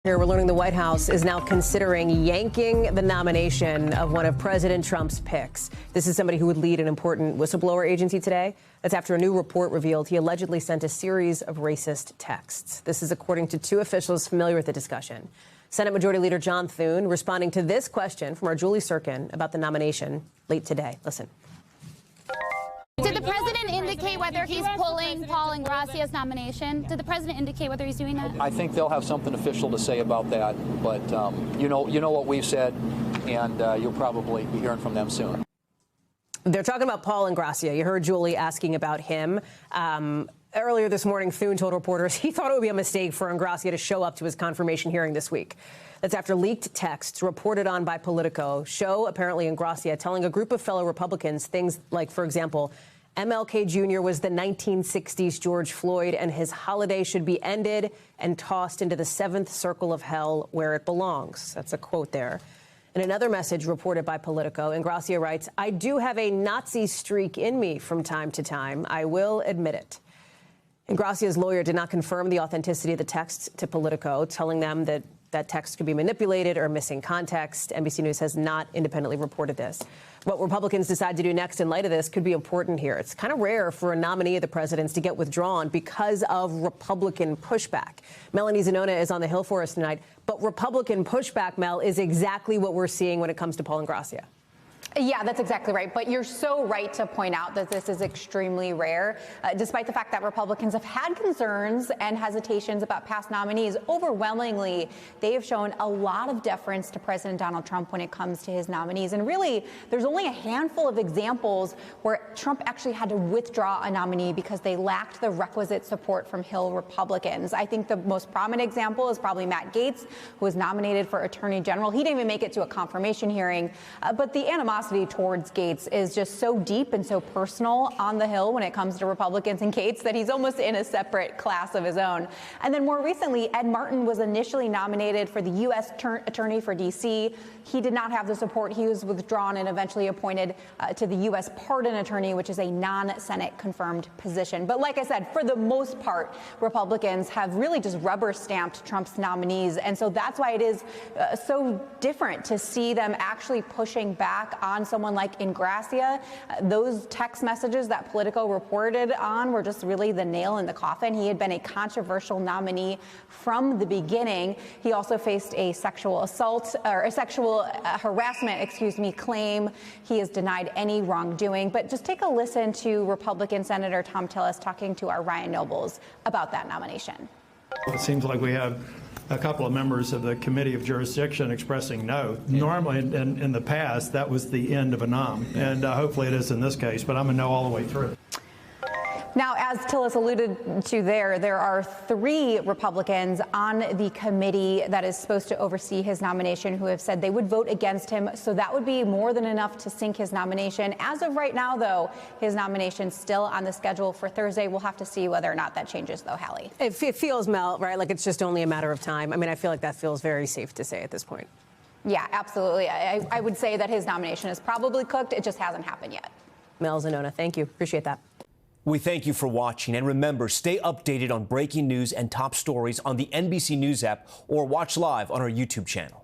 Here we're learning the White House is now considering yanking the nomination of one of President Trump's picks. This is somebody who would lead an important whistleblower agency today. That's after a new report revealed he allegedly sent a series of racist texts. This is according to two officials familiar with the discussion. Senate Majority Leader John Thune responding to this question from our Julie Sirkin about the nomination late today. Listen. Did the president indicate whether he's pulling Paul Ingrassia's nomination? Did the president indicate whether he's doing that? I think they'll have something official to say about that, but you know what we've said, and you'll probably be hearing from them soon. They're talking about Paul Ingrassia. You heard Julie asking about him. Earlier this morning, Thune told reporters he thought it would be a mistake for Ingrassia to show up to his confirmation hearing this week. That's after leaked texts reported on by Politico show apparently Ingrassia telling a group of fellow Republicans things like, for example, MLK Jr. was the 1960s George Floyd and his holiday should be ended and tossed into the seventh circle of hell where it belongs. That's a quote there. In another message reported by Politico, Ingrassia writes, I do have a Nazi streak in me from time to time. I will admit it. Ingrassia's lawyer did not confirm the authenticity of the texts to Politico, telling them that text could be manipulated or missing context. NBC News has not independently reported this. What Republicans decide to do next in light of this could be important here. It's kind of rare for a nominee of the president's to get withdrawn because of Republican pushback. Melanie Zanona is on the Hill for us tonight. But Republican pushback, Mel, is exactly what we're seeing when it comes to Paul Ingrassia. Yeah, that's exactly right. But you're so right to point out that this is extremely rare. Despite the fact that Republicans have had concerns and hesitations about past nominees, overwhelmingly, they have shown a lot of deference to President Donald Trump when it comes to his nominees. And really, there's only a handful of examples where Trump actually had to withdraw a nominee because they lacked the requisite support from Hill Republicans. I think the most prominent example is probably Matt Gaetz, who was nominated for Attorney General. He didn't even make it to a confirmation hearing. But the animosity towards Gaetz is just so deep and so personal on the Hill when it comes to Republicans and Gaetz that he's almost in a separate class of his own. And then more recently, Ed Martin was initially nominated for the U.S. Attorney for D.C. He did not have the support. He was withdrawn and eventually appointed to the U.S. Pardon Attorney, which is a non-Senate confirmed position. But like I said, for the most part, Republicans have really just rubber stamped Trump's nominees. And so that's why it is so different to see them actually pushing back on someone like Ingrassia. Those text messages that Politico reported on were just really the nail in the coffin. He had been a controversial nominee from the beginning. He also faced a sexual assault or a sexual harassment, claim. He has denied any wrongdoing. But just take a listen to Republican Senator Thom Tillis talking to our Ryan Nobles about that nomination. It seems like we have a couple of members of the Committee of Jurisdiction expressing no. Normally, in the past, that was the end of a nom, and hopefully it is in this case, but I'm a no all the way through. Now, as Tillis alluded to there are three Republicans on the committee that is supposed to oversee his nomination who have said they would vote against him. So that would be more than enough to sink his nomination. As of right now, though, his nomination's still on the schedule for Thursday. We'll have to see whether or not that changes, though, Hallie. It feels, Mel, right, like it's just only a matter of time. I mean, I feel like that feels very safe to say at this point. Yeah, absolutely. I would say that his nomination is probably cooked. It just hasn't happened yet. Mel Zanona, thank you. Appreciate that. We thank you for watching, and remember, stay updated on breaking news and top stories on the NBC News app or watch live on our YouTube channel.